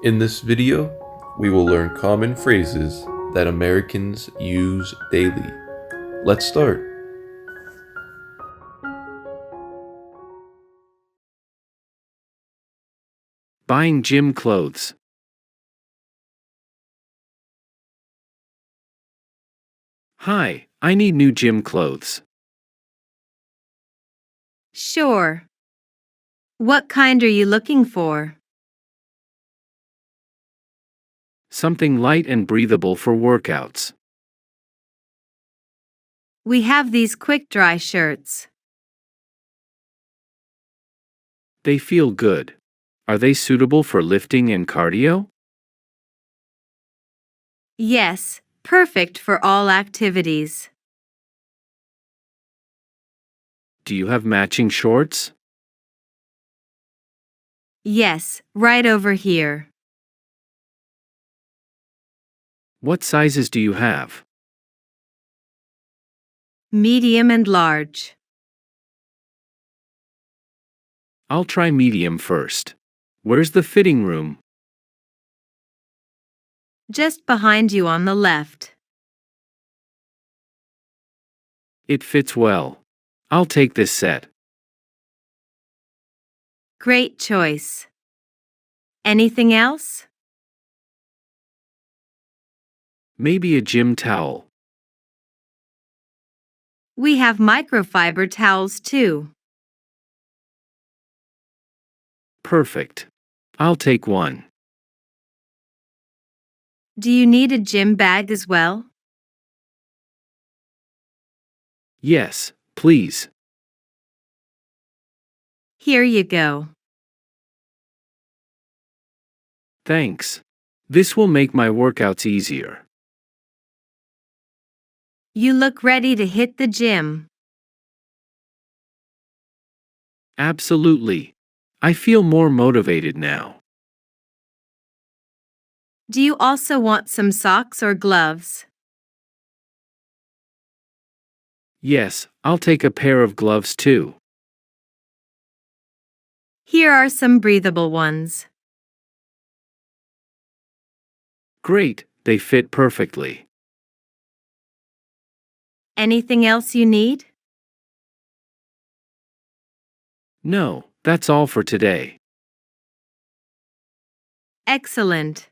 In this video, we will learn common phrases that Americans use daily. Let's start. Buying gym clothes. Hi, I need new gym clothes. Sure. What kind are you looking for? Something light and breathable for workouts. We have these quick dry shirts. They feel good. Are they suitable for lifting and cardio? Yes, perfect for all activities. Do you have matching shorts? Yes, right over here. What sizes do you have? Medium and large. I'll try medium first. Where's the fitting room? Just behind you on the left. It fits well. I'll take this set. Great choice. Anything else? Maybe a gym towel. We have microfiber towels too. Perfect. I'll take one. Do you need a gym bag as well? Yes, please. Here you go. Thanks. This will make my workouts easier. You look ready to hit the gym. Absolutely. I feel more motivated now. Do you also want some socks or gloves? Yes, I'll take a pair of gloves too. Here are some breathable ones. Great, they fit perfectly. Anything else you need? No, that's all for today. Excellent.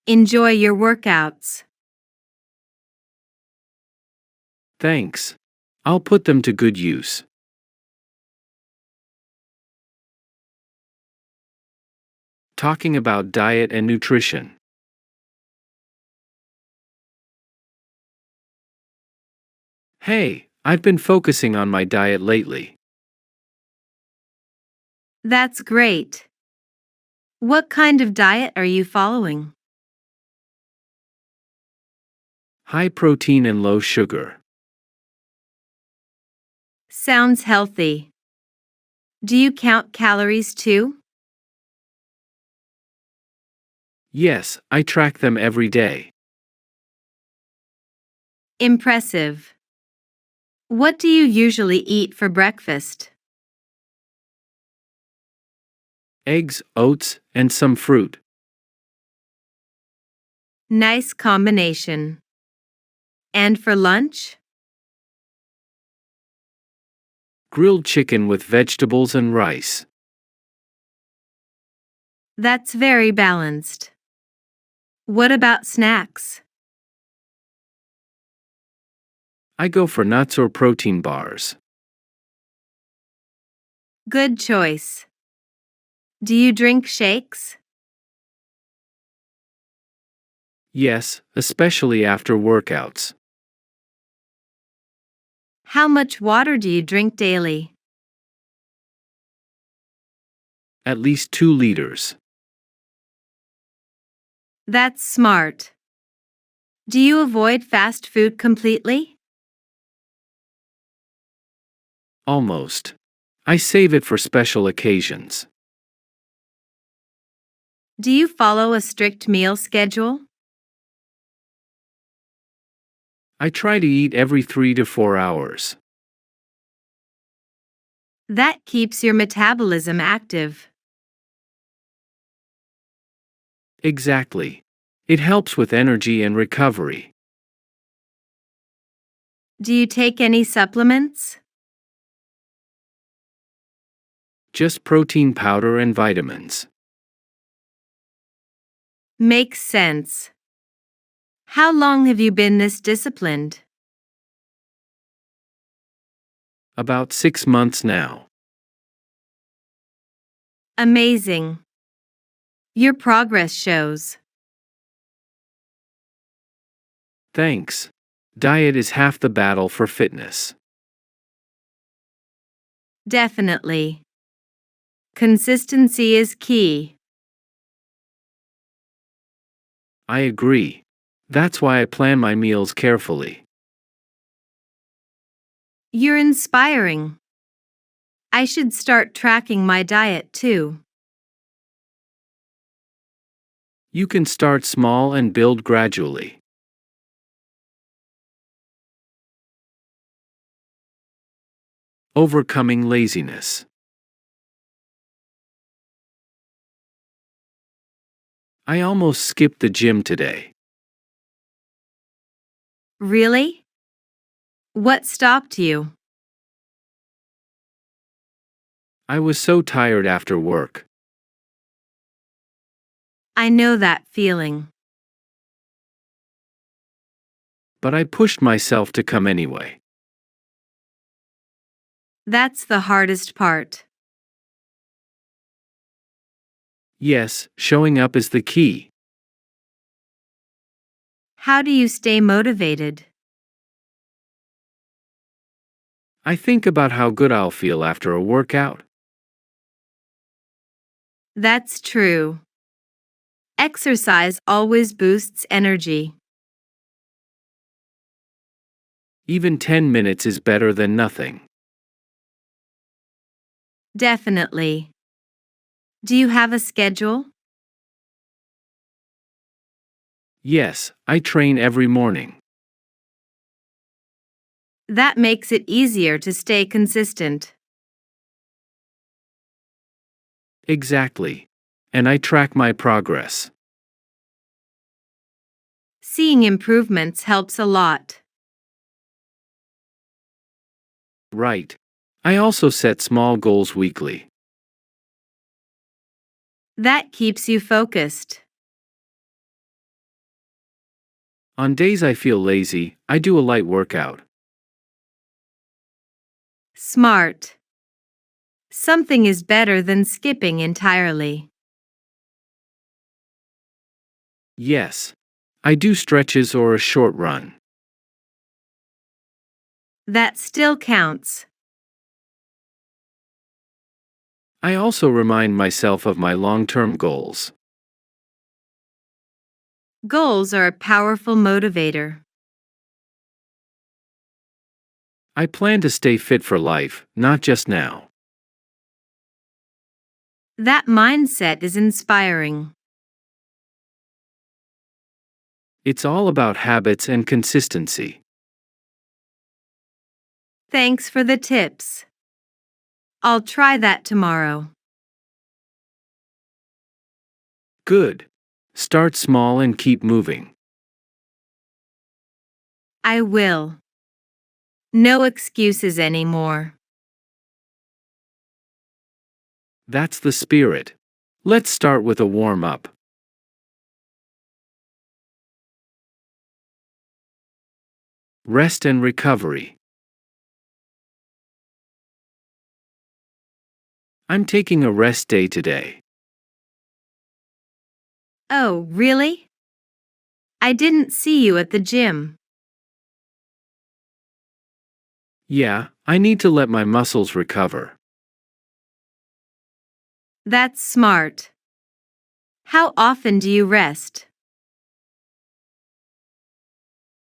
Enjoy your workouts. Thanks. I'll put them to good use. Talking about diet and nutrition. Hey, I've been focusing on my diet lately. That's great. What kind of diet are you following? High protein and low sugar. Sounds healthy. Do you count calories too? Yes, I track them every day. Impressive. What do you usually eat for breakfast? Eggs, oats, and some fruit. Nice combination. And for lunch? Grilled chicken with vegetables and rice. That's very balanced. What about snacks? I go for nuts or protein bars. Good choice. Do you drink shakes? Yes, especially after workouts. How much water do you drink daily? At least 2 liters. That's smart. Do you avoid fast food completely? Almost. I save it for special occasions. Do you follow a strict meal schedule? I try to eat every 3 to 4 hours. That keeps your metabolism active. Exactly. It helps with energy and recovery. Do you take any supplements? Just protein powder and vitamins. Makes sense. How long have you been this disciplined? About 6 months now. Amazing. Your progress shows. Thanks. Diet is half the battle for fitness. Definitely. Consistency is key. I agree. That's why I plan my meals carefully. You're inspiring. I should start tracking my diet too. You can start small and build gradually. Overcoming laziness. I almost skipped the gym today. Really? What stopped you? I was so tired after work. I know that feeling. But I pushed myself to come anyway. That's the hardest part. Yes, showing up is the key. How do you stay motivated? I think about how good I'll feel after a workout. That's true. Exercise always boosts energy. Even 10 minutes is better than nothing. Definitely. Do you have a schedule? Yes, I train every morning. That makes it easier to stay consistent. Exactly. And I track my progress. Seeing improvements helps a lot. Right. I also set small goals weekly. That keeps you focused. On days I feel lazy, I do a light workout. Smart. Something is better than skipping entirely. Yes. I do stretches or a short run. That still counts. I also remind myself of my long-term goals. Goals are a powerful motivator. I plan to stay fit for life, not just now. That mindset is inspiring. It's all about habits and consistency. Thanks for the tips. I'll try that tomorrow. Good. Start small and keep moving. I will. No excuses anymore. That's the spirit. Let's start with a warm-up. Rest and recovery. I'm taking a rest day today. Oh, really? I didn't see you at the gym. Yeah, I need to let my muscles recover. That's smart. How often do you rest?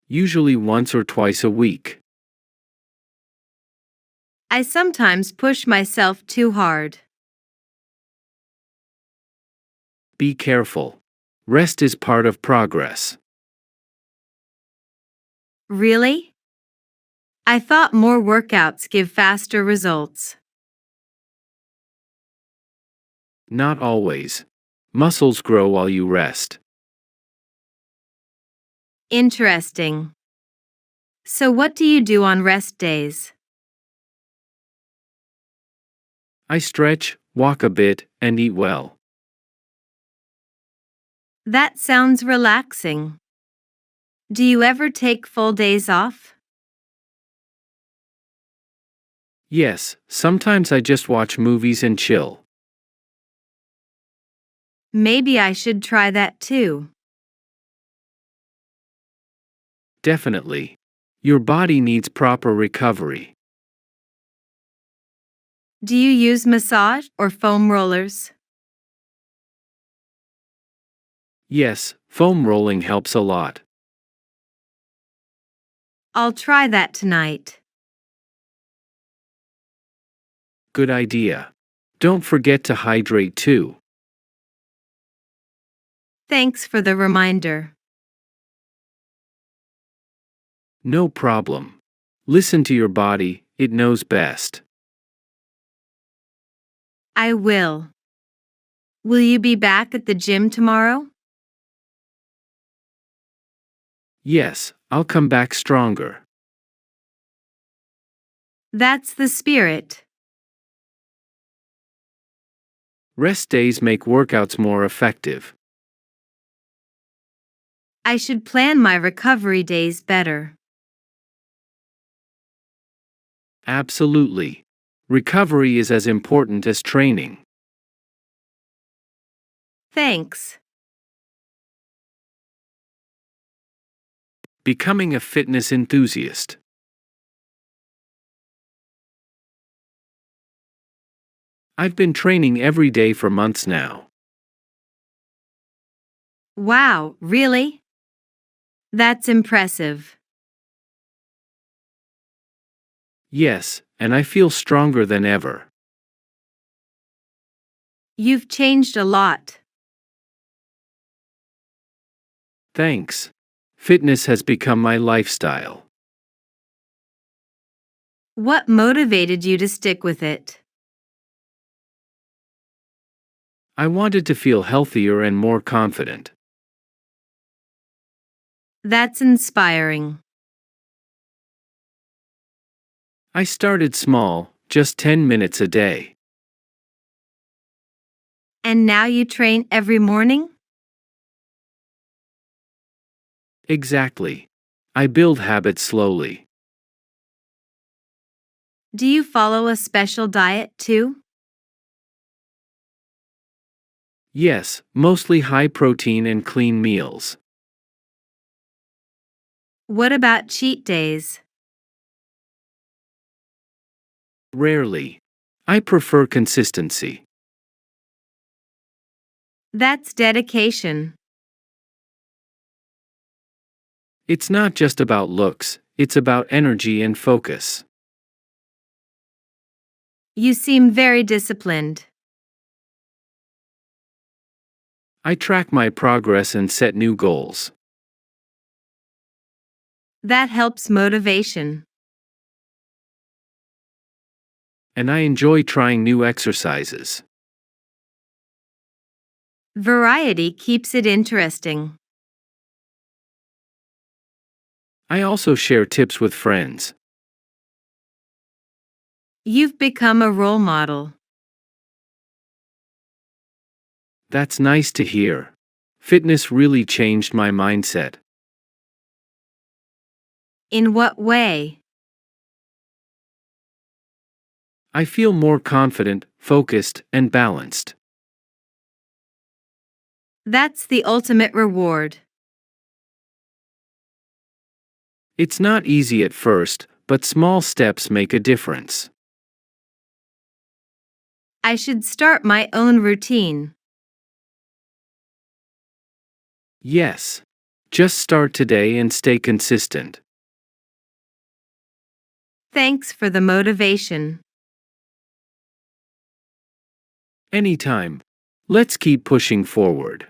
Usually once or twice a week. I sometimes push myself too hard. Be careful. Rest is part of progress. Really? I thought more workouts give faster results. Not always. Muscles grow while you rest. Interesting. So, what do you do on rest days? I stretch, walk a bit, and eat well. That sounds relaxing. Do you ever take full days off? Yes, sometimes I just watch movies and chill. Maybe I should try that too. Definitely. Your body needs proper recovery. Do you use massage or foam rollers? Yes, foam rolling helps a lot. I'll try that tonight. Good idea. Don't forget to hydrate too. Thanks for the reminder. No problem. Listen to your body, it knows best. I will. Will you be back at the gym tomorrow? Yes, I'll come back stronger. That's the spirit. Rest days make workouts more effective. I should plan my recovery days better. Absolutely. Recovery is as important as training. Thanks. Becoming a fitness enthusiast. I've been training every day for months now. Wow, really? That's impressive. Yes, and I feel stronger than ever. You've changed a lot. Thanks. Fitness has become my lifestyle. What motivated you to stick with it? I wanted to feel healthier and more confident. That's inspiring. I started small, just 10 minutes a day. And now you train every morning? Exactly. I build habits slowly. Do you follow a special diet too? Yes, mostly high protein and clean meals. What about cheat days? Rarely. I prefer consistency. That's dedication. It's not just about looks, it's about energy and focus. You seem very disciplined. I track my progress and set new goals. That helps motivation. And I enjoy trying new exercises. Variety keeps it interesting. I also share tips with friends. You've become a role model. That's nice to hear. Fitness really changed my mindset. In what way? I feel more confident, focused, and balanced. That's the ultimate reward. It's not easy at first, but small steps make a difference. I should start my own routine. Yes. Just start today and stay consistent. Thanks for the motivation. Anytime. Let's keep pushing forward.